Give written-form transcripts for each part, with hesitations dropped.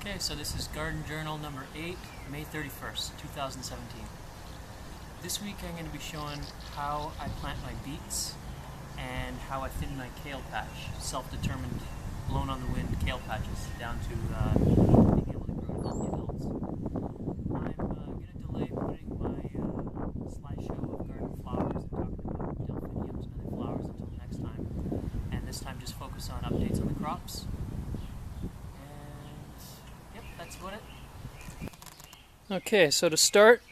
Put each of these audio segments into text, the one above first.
Okay, so this is Garden Journal number 8, May 31st, 2017. This week I'm going to be showing how I plant my beets and how I thin my kale patch, self-determined, blown on the wind kale patches, down to being able to grow healthy adults. I'm going to delay putting my slideshow of garden flowers and talking about delphiniums and other flowers until next time, and this time just focus on updates on the crops. That's about it. Okay, so to start,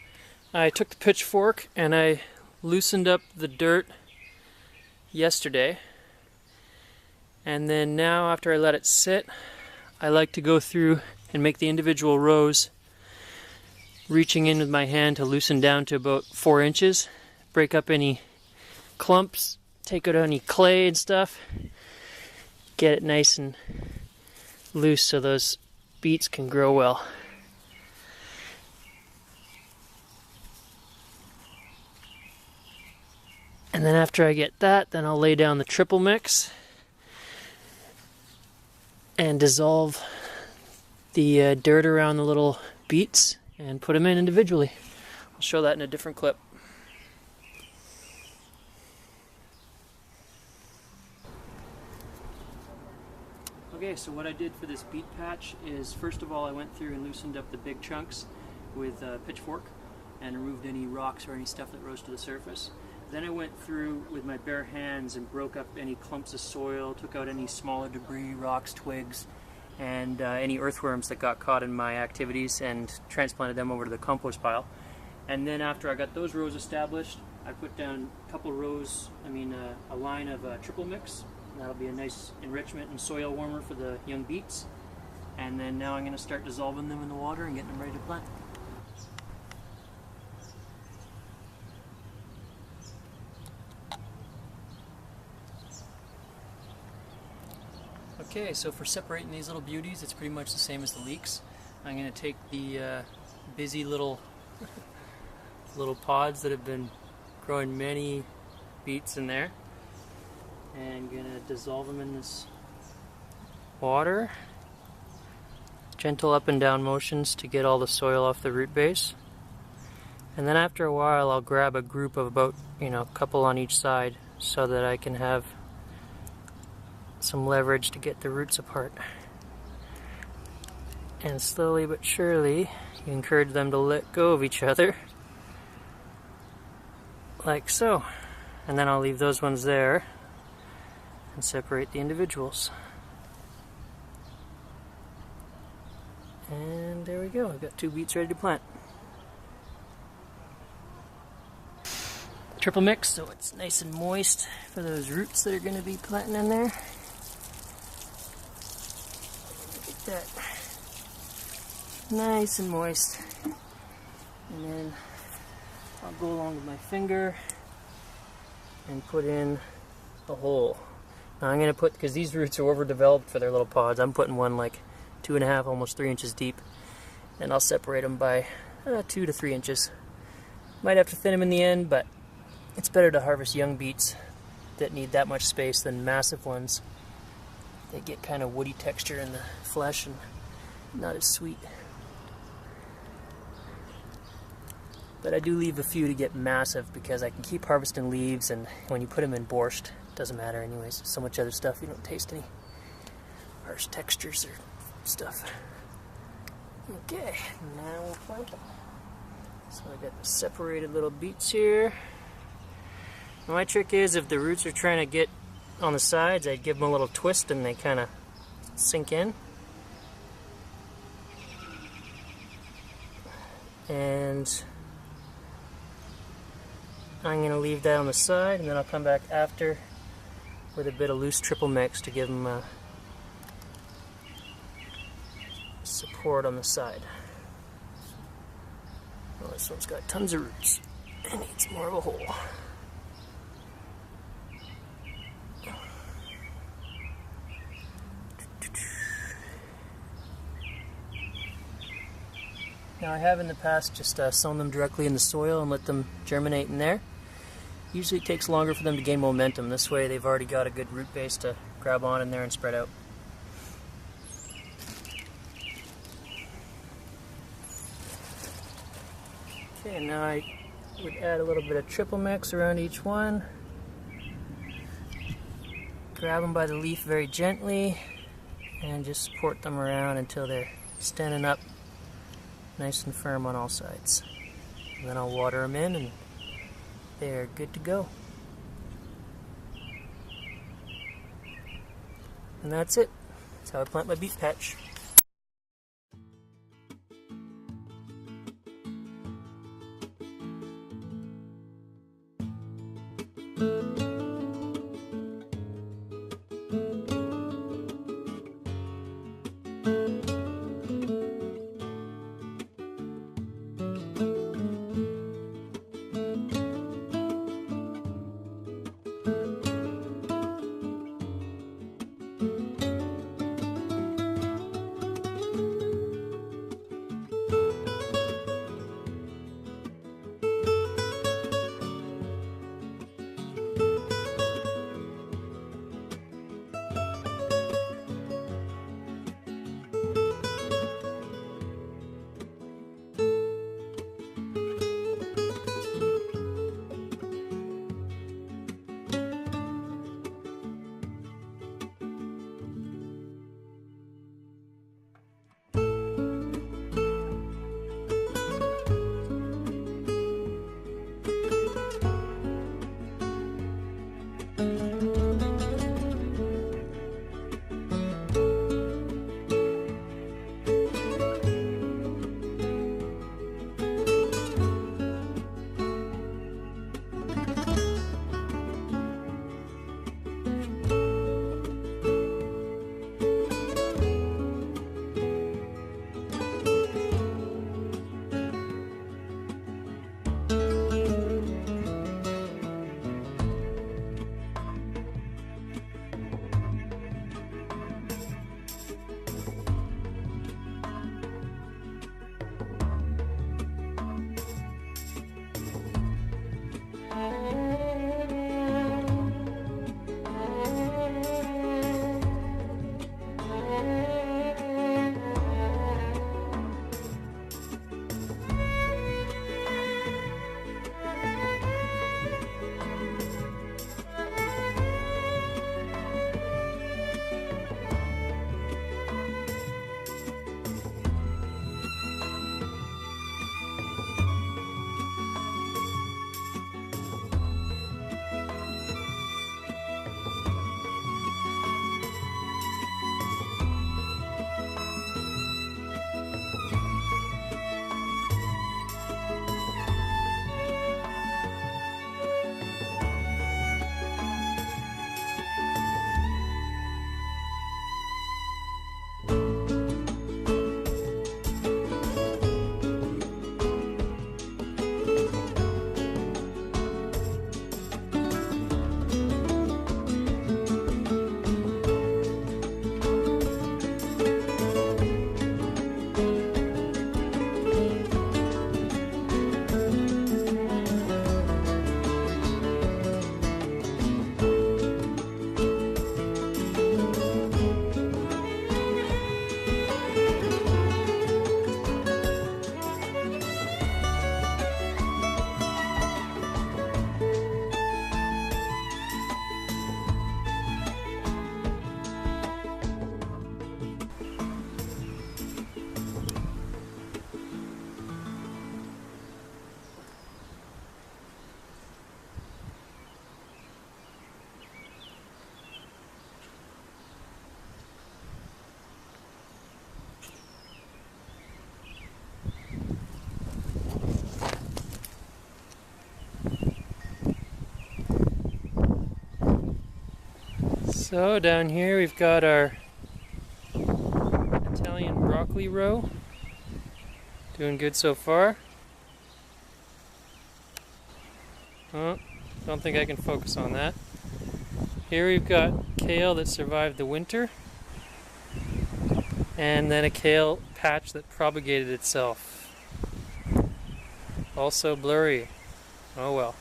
I took the pitchfork and I loosened up the dirt yesterday. And then now, after I let it sit, I like to go through and make the individual rows, reaching in with my hand to loosen down to about 4 inches, break up any clumps, take out any clay and stuff, get it nice and loose so those beets can grow well. And then after I get that, then I'll lay down the triple mix and dissolve the dirt around the little beets and put them in individually. I'll show that in a different clip. Okay, so what I did for this beet patch is, first of all, I went through and loosened up the big chunks with a pitchfork and removed any rocks or any stuff that rose to the surface. Then I went through with my bare hands and broke up any clumps of soil, took out any smaller debris, rocks, twigs, and any earthworms that got caught in my activities, and transplanted them over to the compost pile. And then after I got those rows established, I put down a line of triple mix. That'll be a nice enrichment and soil warmer for the young beets. And then now I'm going to start dissolving them in the water and getting them ready to plant. Okay, so for separating these little beauties, it's pretty much the same as the leeks. I'm going to take the busy little pods that have been growing many beets in there, and gonna dissolve them in this water. Gentle up and down motions to get all the soil off the root base. And then after a while I'll grab a group of about, a couple on each side so that I can have some leverage to get the roots apart. And slowly but surely you encourage them to let go of each other, like so. And then I'll leave those ones there and separate the individuals. And there we go, I've got 2 beets ready to plant. Triple mix so it's nice and moist for those roots that are going to be planting in there. Look at that. Nice and moist. And then I'll go along with my finger and put in a hole. Now I'm going to put, because these roots are overdeveloped for their little pods, I'm putting one like 2.5, almost 3 inches deep, and I'll separate them by 2 to 3 inches. Might have to thin them in the end, but it's better to harvest young beets that need that much space than massive ones. They get kind of woody texture in the flesh and not as sweet. But I do leave a few to get massive because I can keep harvesting leaves, and when you put them in borscht, it doesn't matter anyways. So much other stuff, you don't taste any harsh textures or stuff. Okay, now we'll plant them. So I got the separated little beets here. Now my trick is, if the roots are trying to get on the sides, I give them a little twist and they kind of sink in. And I'm going to leave that on the side, and then I'll come back after with a bit of loose triple mix to give them support on the side. Well, this one's got tons of roots. It needs more of a hole. Now I have in the past just sown them directly in the soil and let them germinate in there. Usually it takes longer for them to gain momentum. This way they've already got a good root base to grab on in there and spread out. Okay, now I would add a little bit of triple mix around each one. Grab them by the leaf very gently and just support them around until they're standing up nice and firm on all sides. And then I'll water them in and they're good to go. And that's it. That's how I plant my beet patch. So down here we've got our Italian broccoli row. Doing good so far. Oh, don't think I can focus on that. Here we've got kale that survived the winter. And then a kale patch that propagated itself. Also blurry. Oh well.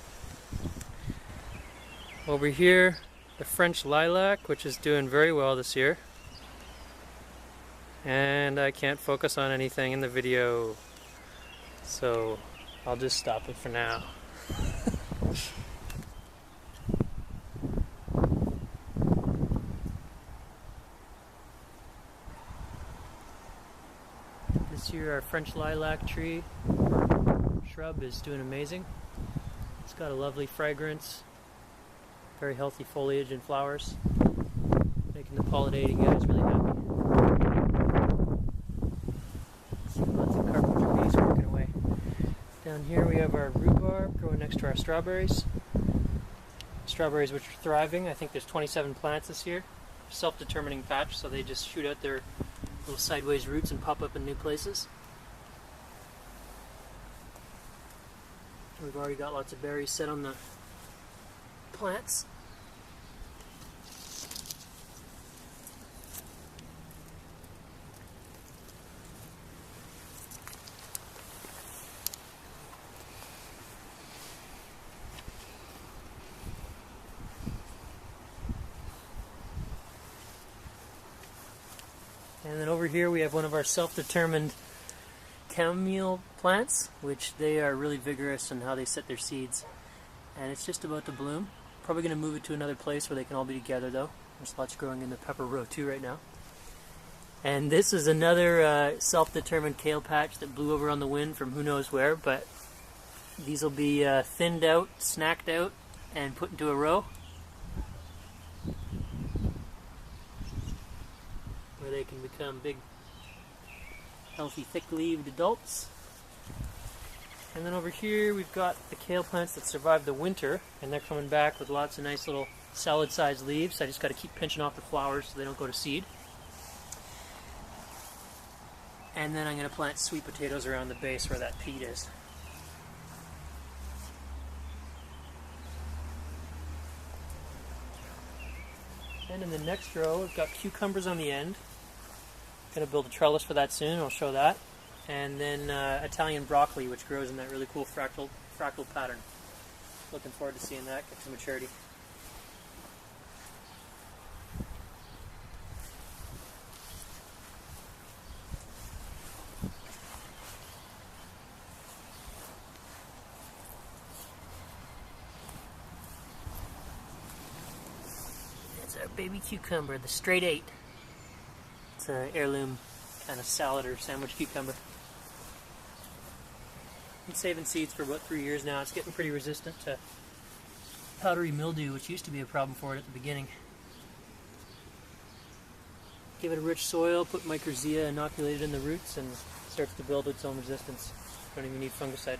Over here, the French lilac, which is doing very well this year. And I can't focus on anything in the video. So I'll just stop it for now. This year our French lilac tree shrub is doing amazing. It's got a lovely fragrance, very healthy foliage and flowers, making the pollinating guys really happy. See lots of carpenter bees working away. Down here we have our rhubarb growing next to our strawberries. Strawberries which are thriving. I think there's 27 plants this year. Self-determining patch, so they just shoot out their little sideways roots and pop up in new places. We've already got lots of berries set on the plants. And then over here we have one of our self-determined chamomile plants, which they are really vigorous in how they set their seeds. And it's just about to bloom. Probably going to move it to another place where they can all be together though. There's lots growing in the pepper row too right now. And this is another self-determined kale patch that blew over on the wind from who knows where, but these will be thinned out, snacked out, and put into a row, where they can become big, healthy, thick-leaved adults. And then over here we've got the kale plants that survived the winter, and they're coming back with lots of nice little salad-sized leaves. I just got to keep pinching off the flowers so they don't go to seed. And then I'm going to plant sweet potatoes around the base where that peat is. And in the next row we've got cucumbers on the end. Going to build a trellis for that soon, I'll show that. And then Italian broccoli, which grows in that really cool fractal pattern. Looking forward to seeing that get to maturity. There's our baby cucumber, the straight 8. It's an heirloom kind of salad or sandwich cucumber. Been saving seeds for about 3 years now. It's getting pretty resistant to powdery mildew, which used to be a problem for it at the beginning. Give it a rich soil, put microrrhizia inoculated in the roots, and it starts to build its own resistance. Don't even need fungicide.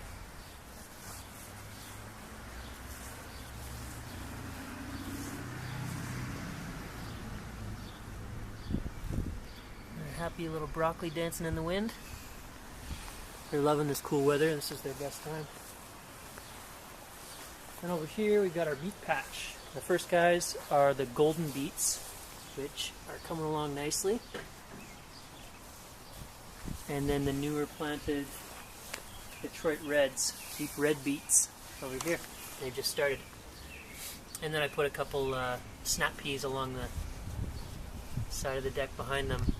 Happy little broccoli dancing in the wind. They're loving this cool weather. This is their best time. And over here we've got our beet patch. The first guys are the golden beets, which are coming along nicely. And then the newer planted Detroit Reds, deep red beets over here. They just started. And then I put a couple snap peas along the side of the deck behind them,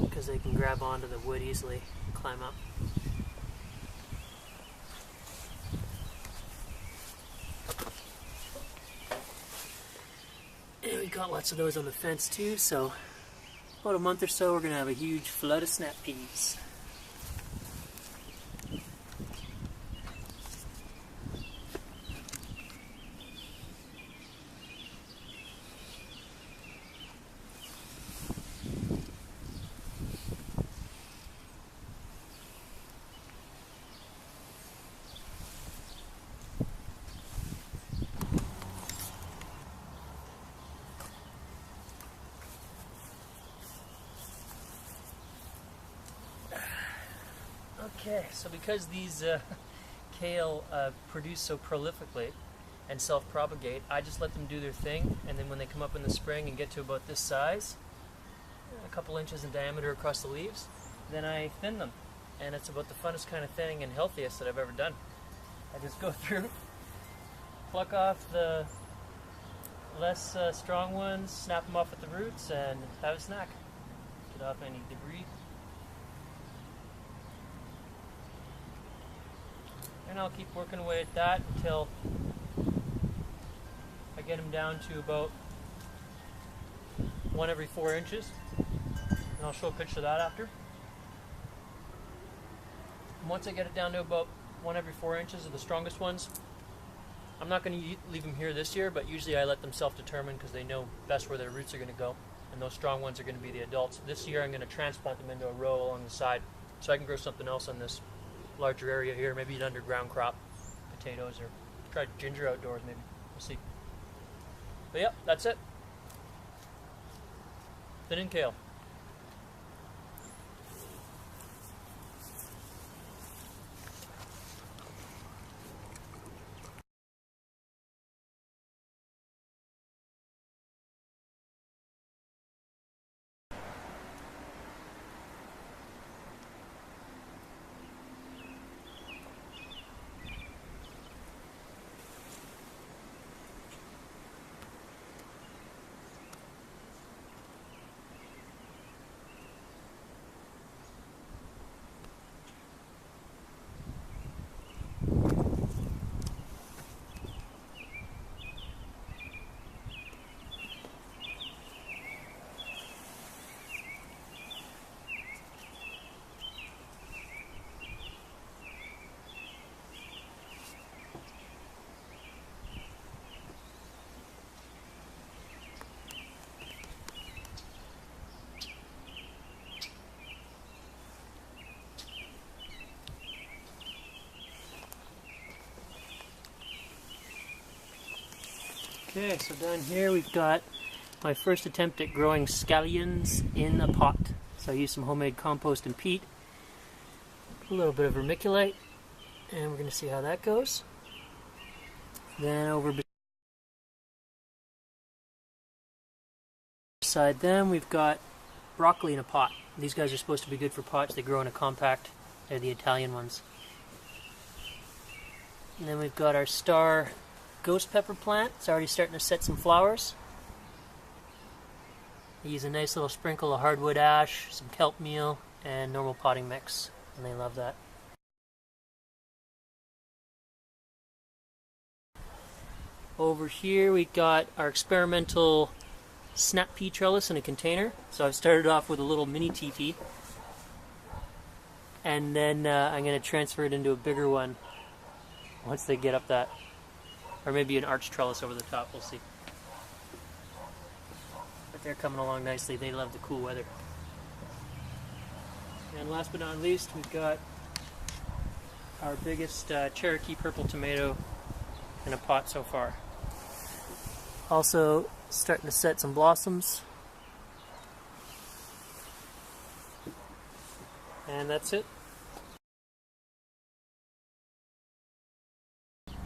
because they can grab onto the wood easily and climb up. And we got lots of those on the fence too, so about a month or so we're going to have a huge flood of snap peas. Okay, so because these kale produce so prolifically and self-propagate, I just let them do their thing, and then when they come up in the spring and get to about this size, a couple inches in diameter across the leaves, then I thin them. And it's about the funnest kind of thinning and healthiest that I've ever done. I just go through, pluck off the less strong ones, snap them off at the roots, and have a snack. Get off any debris. And I'll keep working away at that until I get them down to about 1 every 4 inches. And I'll show a picture of that after. And once I get it down to about 1 every 4 inches of the strongest ones, I'm not going to leave them here this year, but usually I let them self-determine because they know best where their roots are going to go. And those strong ones are going to be the adults. This year I'm going to transplant them into a row along the side so I can grow something else on this larger area here, maybe an underground crop, potatoes, or try ginger outdoors maybe. We'll see. But yep, that's it. Thin and kale. Okay, so down here we've got my first attempt at growing scallions in a pot. So I used some homemade compost and peat, a little bit of vermiculite, and we're going to see how that goes. Then over beside them we've got broccoli in a pot. These guys are supposed to be good for pots. They grow in a compact. They're the Italian ones. And then we've got our star ghost pepper plant. It's already starting to set some flowers. I use a nice little sprinkle of hardwood ash, some kelp meal, and normal potting mix, and they love that. Over here we got our experimental snap pea trellis in a container. So I've started off with a little mini teepee, and then I'm going to transfer it into a bigger one once they get up that. Or maybe an arch trellis over the top, we'll see. But they're coming along nicely. They love the cool weather. And last but not least, we've got our biggest Cherokee purple tomato in a pot so far. Also starting to set some blossoms. And that's it.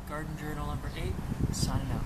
Garden Journal number 8, signing out.